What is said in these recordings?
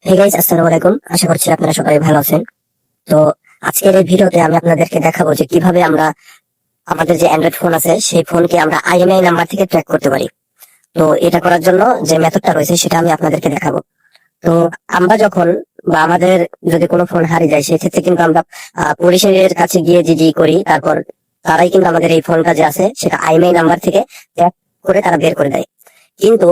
Hey guys, আসসালামু আলাইকুম। আশা করছি আপনারা সবাই ভালো আছেন। তো আজকের এই ভিডিওতে আমি আপনাদেরকে দেখাবো যে কিভাবে আমরা আমাদের যে অ্যান্ড্রয়েড ফোন আছে সেই ফোনকে আমরা আইএমআই নাম্বার থেকে ট্র্যাক করতে পারি। তো এটা করার জন্য যে মেথডটা রয়েছে সেটা আমি আপনাদেরকে দেখাবো। তো আমরা যখন বা আমাদের যদি কোনো ফোন হারিয়ে যায় সেক্ষেত্রে কিন্তু আমরা পুলিশের কাছে গিয়ে জিডি করি, তারপর তারাই কিন্তু আমাদের এই ফোনটা যে আছে সেটা আইএমআই নাম্বার থেকে ট্র্যাক করে তারা বের করে দেয়। কিন্তু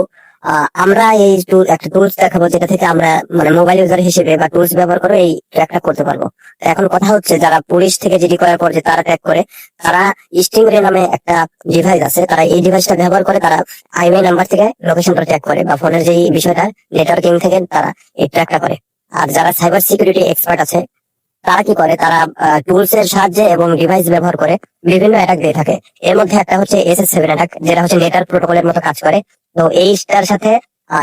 আমরা এই একটা টুলস দেখাবো যেটা থেকে আমরা মানে মোবাইল ইউজার হিসেবে বা টুলস ব্যবহার করে এই ট্র্যাকটা করতে পারবো। তো এখন কথা হচ্ছে, যারা পুলিশ থেকে জিডি করার পর যে তারা ট্র্যাক করে, তারা স্টিংরে নামে একটা ডিভাইস আছে, তারা এই ডিভাইসটা ব্যবহার করে তারা আইএমআই নাম্বার থেকে লোকেশনটা ট্র্যাক করে বা ফোনের যে বিষয়টা নেটওয়ার্কিং থেকে তারা এই ট্র্যাকটা করে। আর যারা সাইবার সিকিউরিটি এক্সপার্ট আছে তারা কি করে, তারা টুলস এর সাহায্যে এবং ডিভাইস ব্যবহার করে বিভিন্ন অ্যাটাক দিয়ে থাকে। এর মধ্যে একটা হচ্ছে SS7 অ্যাটাক, যেটা হচ্ছে নেটওয়ার্ক প্রোটোকলের মতো কাজ করে। তো এইটার সাথে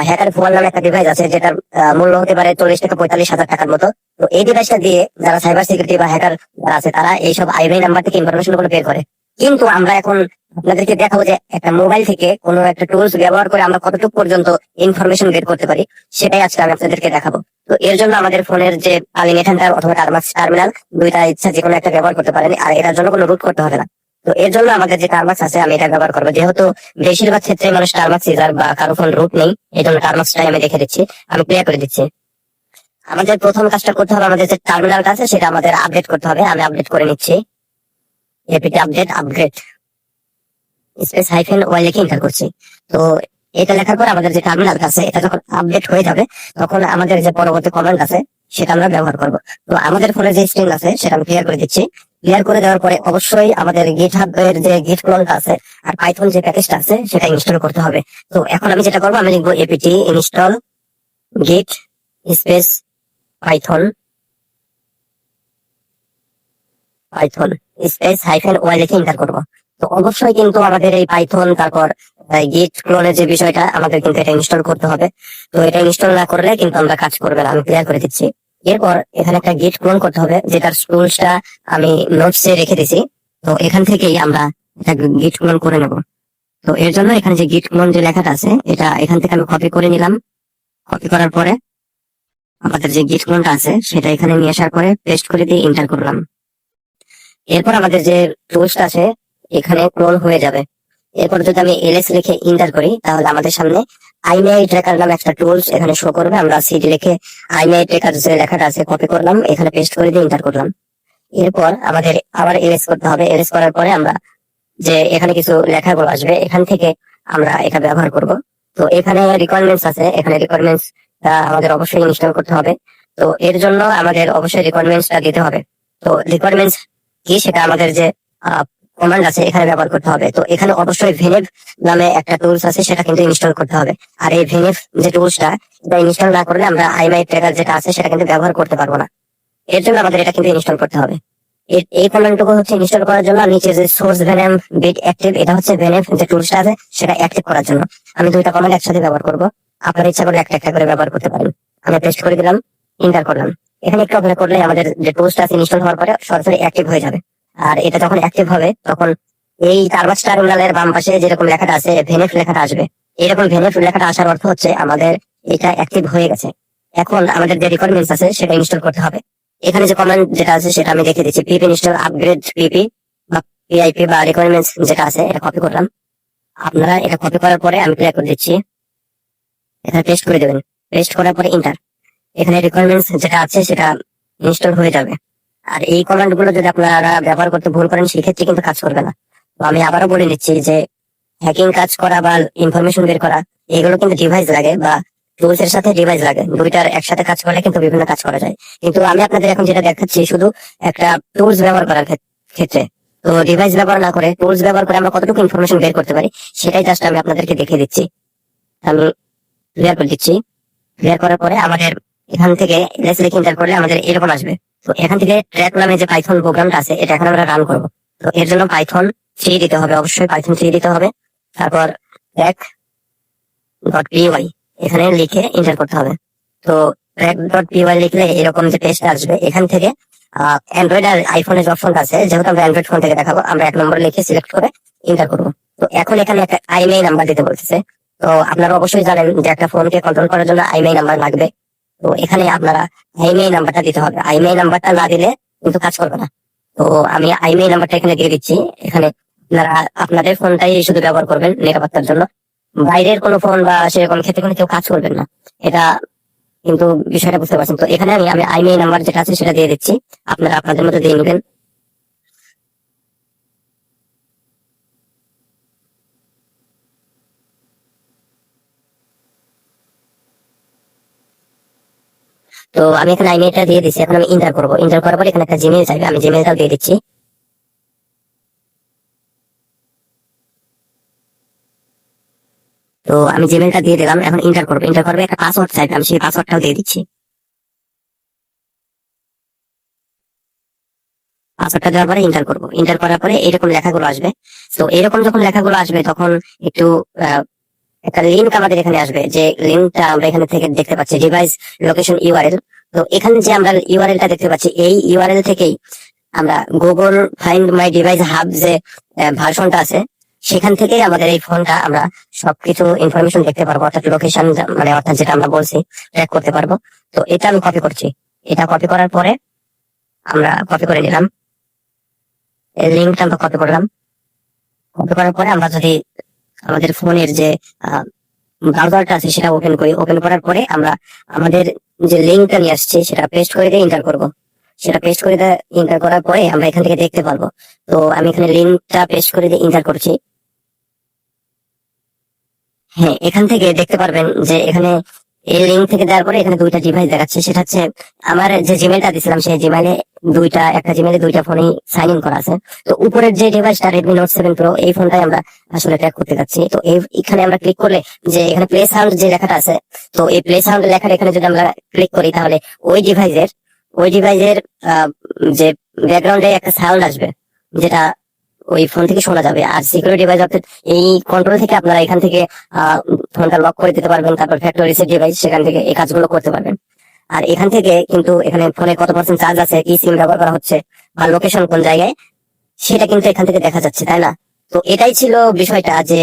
হ্যাকার ফোয়াল নামে একটা ডিভাইস আছে যেটার মূল্য হতে পারে 40 থেকে 45 হাজার টাকার মতো। তো এই ডিভাইসটা দিয়ে যারা সাইবার সিকিউরিটি বা হ্যাকার আছে তারা এইসব আইএমআই নাম্বার থেকে ইনফরমেশন গুলো বের করে। কিন্তু আমরা এখন আপনাদেরকে দেখাবো যে একটা মোবাইল থেকে কোনো একটা টুলস ব্যবহার করে আমরা কতটুকু পর্যন্ত ইনফরমেশন বের করতে পারি, সেটাই আজকে আমি আপনাদেরকে দেখাবো। তো এর জন্য আমাদের ফোনের যে পালিং এখানটার অথবা টার্মাক্স টার্মিনাল, দুইটা ইচ্ছা যে কোনো একটা ব্যবহার করতে পারেন, আর এটার জন্য কোনো রুট করতে হবে না। তো এর জন্য আমাদের যে টার্মাক্স আছে আমি এটা ব্যবহার করবো, যেহেতু বেশিরভাগ ক্ষেত্রে মানুষ টার্মাক্স ইউজার বা কারো ফোন রুট নেই, এই জন্য টার্মাক্সটাই আমি দেখে দিচ্ছি, আমি ক্লিয়ার করে দিচ্ছি। আমাদের প্রথম কাজটা করতে হবে, আমাদের যে টার্মিনালটা আছে সেটা আমাদের আপডেট করতে হবে। আমি আপডেট করে নিচ্ছি, এপিটি আপগ্রেড স্পেস -y লিখে এন্টার করছি। তো এটা লেখার পর আমাদের যে টার্মিনাল আছে এটা যখন আপডেট হয়ে যাবে তখন আমাদের যে পরবর্তী কমান্ড আছে সেটা আমরা ব্যবহার করব। তো আমাদের ফোনে যে স্ট্রিং আছে সেটা আমি ক্লিয়ার করে দিচ্ছি। ক্লিয়ার করে দেওয়ার পরে অবশ্যই আমাদের গিটহাব এর যে গিট ক্লোনটা আছে আর পাইথন যে প্যাকেজটা আছে সেটা ইনস্টল করতে হবে। তো এখন আমি যেটা করবো, আমি লিখবো এপিটি ইনস্টল গিট space Python Python space -y লিখে এন্টার করবো। তো অবশ্যই কিন্তু আমাদের এই পাইথন তারপর গিট ক্লোনের যে বিষয়টা আমাদের কিন্তু এটা ইনস্টল করতে হবে। তো এটা ইনস্টল না করলে কিন্তু আমরা কাজ করবে না, আমি ক্লিয়ার করে দিচ্ছি। এরপর এখানে একটা গিট ক্লোন করতে হবে, যেটার টুলসটা আমি নোটসে রেখে দিছি। তো এখান থেকেই আমরা একটা গিট ক্লোন করে নেব। তো এর জন্য এখানে যে গিট ক্লোন যে লেখাটা আছে এটা এখান থেকে আমি কপি করে নিলাম। কপি করার পরে আমাদের যে গিট ক্লোনটা আছে সেটা এখানে নিয়ে আসার পরে পেস্ট করে দিয়ে এন্টার করলাম। এরপর আমাদের যে টুলসটা আছে এখানে ক্লোন হয়ে যাবে। এরপর যদি আমি এলএস লিখে এন্টার করি তাহলে আমাদের সামনে আইএমআই ট্র্যাকার নামে একটা টুলস এখানে শো করবে। আমরা সিডি লিখে আইএমআই ট্র্যাকার যে লেখাটা আছে কপি করলাম, এখানে পেস্ট করে দিয়ে এন্টার করলাম। এরপর আমাদের আবার এলএস করতে হবে। এলএস করার পরে আমরা যে এখানে কিছু লেখাগুলো আসবে এখান থেকে আমরা এটা ব্যবহার করব। তো এখানে রিকোয়ারমেন্টস আছে, এখানে রিকোয়ারমেন্টস আমাদের অবশ্যই ইনস্টল করতে হবে। তো এর জন্য আমাদের অবশ্যই রিকোয়ারমেন্টসটা দিতে হবে। তো রিকোয়ারমেন্টস কি সেটা আমাদের যে কমান্ড আছে এখানে ব্যবহার করতে হবে। তো এখানে অবশ্যই ভেনেভ নামে একটা টুলস আছে সেটা কিন্তু ইনস্টল করতে হবে। আর এই ভেনেভ যে টুলসটা এটা ইনস্টল না করলে আমরা আইএমআই ট্র্যাকার যেটা আছে সেটা কিন্তু ব্যবহার করতে পারবো না। এর জন্য আমাদের এটা কিন্তু ইনস্টল করতে হবে। এই কমান্ডটুকু হচ্ছে ইনস্টল করার জন্য। নিচে যে সোর্স ভেনেভ বিট অ্যাক্টিভ, এটা হচ্ছে ভেনেভ যে টুলসটা আছে সেটা অ্যাক্টিভ করার জন্য। আমি দুইটা কমান্ড একসাথে ব্যবহার করব, আপনার ইচ্ছা করলে একটা একটা করে ব্যবহার করতে পারেন। আমি পেস্ট করে দিলাম, এন্টার করলাম। এখানে একটু অপেক্ষা করলে আমাদের যে টুলসটা আছে ইনস্টল হওয়ার পরে সরাসরি অ্যাক্টিভ হয়ে যাবে। আর এটা যখন অ্যাক্টিভ হবে তখন এই টার্মাক্স টার্মিনালের বাম পাশে যেরকম লেখাটা আছে ভেনেভ লেখাটা আসবে। এরকম ভেনেভ লেখাটা আসার অর্থ হচ্ছে আমাদের এটা অ্যাক্টিভ হয়ে গেছে। এখন আমাদের যে রিকোয়ারমেন্টস আছে সেটা ইনস্টল করতে হবে। এখানে যে কমান্ড যেটা আছে সেটা আমি দেখে দিচ্ছি, পিপি ইনস্টল আপগ্রেড পিপি বা পিআইপি বা রিকোয়ারমেন্টস যেটা আছে এটা কপি করলাম। আপনারা এটা কপি করার পরে আমি ক্লিয়ার করে দিচ্ছি, এখানে পেস্ট করে দেবেন। পেস্ট করার পরে এন্টার। এখানে রিকোয়ারমেন্টস যেটা আছে সেটা ইনস্টল হয়ে যাবে। আর এই কমান্ড গুলো যদি আপনারা ব্যবহার করতে ভুল করেন সেক্ষেত্রে কিন্তু কাজ করবে না। তো আমি আবারও বলে দিচ্ছি যে হ্যাকিং কাজ করা বা ইনফরমেশন বের করা এগুলো কিন্তু ডিভাইস লাগে বা টুলস এর সাথে ডিভাইস লাগে, দুইটার একসাথে কাজ করলে কিন্তু বিভিন্ন কাজ করা যায়। কিন্তু আমি আপনাদের এখন যেটা দেখাচ্ছি শুধু একটা টুলস ব্যবহার করার ক্ষেত্রে। তো ডিভাইস ব্যবহার না করে টুলস ব্যবহার করে আমরা কতটুকু ইনফরমেশন বের করতে পারি সেটাই জাস্ট আমি আপনাদেরকে দেখিয়ে দিচ্ছি। আমি ক্লিয়ার করে দিচ্ছি। ক্লিয়ার করার পরে আমাদের এখান থেকে এলএস লিখে এন্টার করলে আমাদের এরকম আসবে। তো এখান থেকে ট্র্যাক নামে যে পাইথন প্রোগ্রামটা আছে এটা এখন আমরা রান করব। তো এর জন্য পাইথন 3 দিতে হবে, অবশ্যই পাইথন 3 দিতে হবে। তারপর track.py এখানে লিখে এন্টার করতে হবে। তো track.py লিখলে এরকম যে পেজটা আসবে। এখান থেকে অ্যান্ড্রয়েড আর আইফোনের যে অপশনটা আছে, যেহেতু আমরা অ্যান্ড্রয়েড ফোন থেকে দেখাবো, আমরা 1 নম্বর লিখে সিলেক্ট করে এন্টার করব। তো এখন এখানে একটা আইএমআই নাম্বার দিতে বলতেছে। তো আপনারা অবশ্যই জানেন যে একটা ফোনকে কন্ট্রোল করার জন্য আইএমআই নাম্বার লাগবে। তো এখানে আপনারা আইএমইআই নাম্বারটা দিতে হবে। আইএমইআই নাম্বারটা না দিলে কিন্তু কাজ করবে না। তো আমি আইএমইআই নাম্বারটা এখানে দিয়ে দিচ্ছি। এখানে আপনারা আপনাদের ফোনটাই শুধু ব্যবহার করবেন নিরাপত্তার জন্য, বাইরের কোনো ফোন বা সেরকম ক্ষেত্রে কোনো কেউ কাজ করবেন না। এটা কিন্তু বিষয়টা বুঝতে পারছেন। তো এখানে আমি আইএমইআই নাম্বার যেটা আছে সেটা দিয়ে দিচ্ছি, আপনারা আপনাদের মধ্যে দিয়ে নেবেন। তো আমি এখানে আইএমইআইটা দিয়ে দিচ্ছি। এখন আমি ইন্টার করবো। ইন্টার করার পর এখানে একটা জিমেইল চাইবে, আমি জিমেইলটাও দিয়ে দিচ্ছি। তো আমি জিমেইলটা দিয়ে দিলাম, এখন ইন্টার করবো। ইন্টার করবে একটা পাসওয়ার্ড চাইবে, আমি সেই পাসওয়ার্ডটাও দিয়ে দিচ্ছি। পাসওয়ার্ডটা দেওয়ার পরে ইন্টার করবো। ইন্টার করার পরে এরকম লেখাগুলো আসবে। তো এরকম যখন লেখাগুলো আসবে তখন একটু একটা লিঙ্ক আমাদের এখানে আসবে, যে লিঙ্কটা আমরা এখানে থেকে দেখতে পাচ্ছি, ডিভাইস লোকেশন ইউআরএল। তো এখানে যে আমরা ইউআরএলটা দেখতে পাচ্ছি, এই ইউআরএল থেকেই আমরা Google find my device hub যে ভার্সনটা আছে, সেখান থেকে আমাদের এই ফোনটা আমরা সবকিছু ইনফরমেশন দেখতে পারবো, অর্থাৎ লোকেশন, মানে অর্থাৎ যেটা আমরা বলছি ট্র্যাক করতে পারবো। তো এটা আমি কপি করছি। এটা কপি করার পরে আমরা কপি করে নিলাম, এই লিঙ্কটা আমরা কপি করলাম। কপি করার পরে আমরা যদি আমাদের ফোনের যে ব্রাউজারটা আছে সেটা ওপেন করি, ওপেন করার পরে আমরা আমাদের যে লিঙ্কটা নিয়ে আসছি সেটা পেস্ট করে দিয়ে ইন্টার করবো। সেটা পেস্ট করে দিয়ে ইন্টার করার পরে আমরা এখান থেকে দেখতে পারবো। তো আমি এখানে লিঙ্কটা পেস্ট করে দিয়ে ইন্টার করছি। হ্যাঁ, এখান থেকে দেখতে পারবেন যে এখানে এই লিঙ্ক থেকে দেওয়ার পরে এখানে দুইটা ডিভাইস দেখাচ্ছে। সেটা হচ্ছে আমার যে জিমেলটা দিছিলাম সেই জিমেলে একটা জিমেলে দুইটা ফোনই সাইন ইন করা আছে। তো উপরের যে ডিভাইসটা রেডমি নোট 7 প্রো, এই ফোনটাই আমরা আসলে ট্র্যাক করতে যাচ্ছি। তো এখানে আমরা ক্লিক করলে যে এখানে প্লে সাউন্ড যে লেখাটা আছে, তো এই প্লে সাউন্ড লেখাটা এখানে যদি আমরা ক্লিক করি তাহলে ওই ডিভাইসের যে ব্যাকগ্রাউন্ডে একটা সাউন্ড আসবে, যেটা ওই ফোন থেকে শোনা যাবে। আর সিকিউরিটি ডিভাইস অর্থাৎ এই কন্ট্রোল থেকে আপনারা এখান থেকে ফোনটা লক করে দিতে পারবেন। তারপর ফ্যাক্টরি রিসেট ডিভাইস, সেখান থেকে এই কাজগুলো করতে পারবেন। আর এখান থেকে কিন্তু এখানে ফোনে কত পার্সেন্ট চার্জ আছে, কি সিম ব্যবহার করা হচ্ছে, বা লোকেশন কোন জায়গায়, সেটা কিন্তু এখান থেকে দেখা যাচ্ছে, তাই না? তো এটাই ছিল বিষয়টা, যে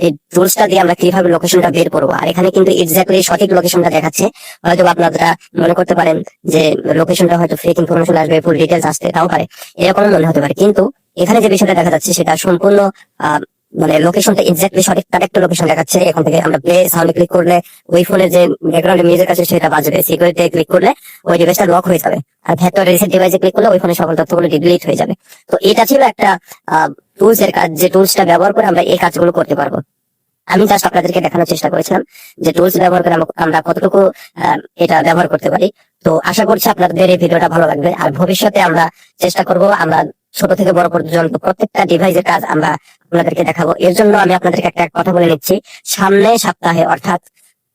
এই টুলসটা দিয়ে আমরা কিভাবে লোকেশনটা বের করবো। আর এখানে কিন্তু এক্স্যাক্টলি সঠিক লোকেশনটা দেখাচ্ছে। হয়তো আপনারা মনে করতে পারেন যে লোকেশনটা হয়তো ফেক ইনফরমেশন আসবে, ফুল ডিটেলস আসতে তাও পারে, এরকম মনে হতে পারে। কিন্তু এখানে যে বিষয়টা দেখা যাচ্ছে সেটা সম্পূর্ণ মানে লোকেশনটা এক্স্যাক্টলি সঠিক কারেক্ট লোকেশন দেখাচ্ছে। এখান থেকে আমরা প্লে সাউন্ডে ক্লিক করলে ওই ফোনের যে ব্যাকগ্রাউন্ডে মিউজিক আছে সেটা বাজবে, সিকিউরিটি ক্লিক করলে ওই ডিভাইসটা লক হয়ে যাবে, আর ফ্যাক্টরি রিসেট ডিভাইসে ক্লিক করলে ওই ফোনের সকল তথ্যগুলো ডিলিট হয়ে যাবে। তো এটা ছিল একটা টুলস এর কাজ, যে টুলসটা ব্যবহার করে আমরা এই কাজগুলো করতে পারবো। আমি জাস্ট আপনাদেরকে দেখানোর চেষ্টা করেছিলাম যে টুলস ব্যবহার করে আমরা কতটুকু এটা ব্যবহার করতে পারি। তো আশা করছি আপনাদের এই ভিডিওটা ভালো লাগবে। আর ভবিষ্যতে আমরা চেষ্টা করব আমরা ছোট থেকে বড় পর্যন্ত প্রত্যেকটা ডিভাইসের কাজ আমরা আপনাদেরকে দেখাবো। এর জন্য আমি আপনাদেরকে একটা কথা বলে নিচ্ছি, সামনে সপ্তাহে অর্থাৎ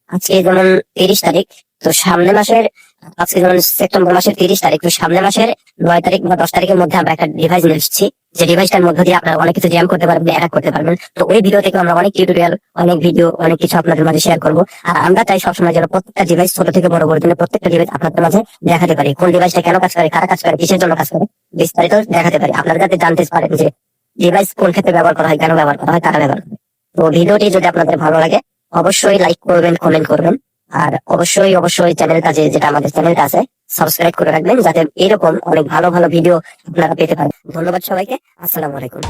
আজকে যেমন 30 তারিখ, তো সামনে মাসের আজকে যেমন সেপ্টেম্বর মাসের 30 তারিখ, তো সামনে মাসের 9 তারিখ বা 10 তারিখের মধ্যে আমরা একটা ডিভাইস নিয়ে এসেছি, যে ডিভাইসটার মধ্যে দিয়ে আপনারা অনেক কিছু জ্যাম করতে পারবেন, অ্যাটাক করতে পারবেন। তো ওই ভিডিও থেকে আমরা অনেক টিউটোরিয়াল, অনেক ভিডিও, অনেক কিছু আপনাদের মাঝে শেয়ার করবো। আর আমরা চাই সবসময় যেন প্রত্যেকটা ডিভাইস, ছোট থেকে বড় পর্যন্ত প্রত্যেকটা ডিভাইস আপনাদের মাঝে দেখাতে পারি, কোন ডিভাইসটা কেন কাজ করে, কারা কাজ করে, কিসের জন্য কাজ করে, বিস্তারিত দেখাতে পারি। আপনারা যাতে জানতে পারেন যে ডিভাইস কোন ক্ষেত্রে ব্যবহার করা হয়, কেন ব্যবহার করা হয়, কারা ব্যবহার করে। তো ভিডিওটি যদি আপনাদের ভালো লাগে অবশ্যই লাইক করবেন, কমেন্ট করবেন। আর অবশ্যই চ্যানেলটা, যেটা আমাদের চ্যানেলটা আছে, সাবস্ক্রাইব করে রাখবেন, যাতে এরকম অনেক ভালো ভালো ভিডিও আপনারা পেতে পারেন। ধন্যবাদ সবাইকে। আসসালামু আলাইকুম।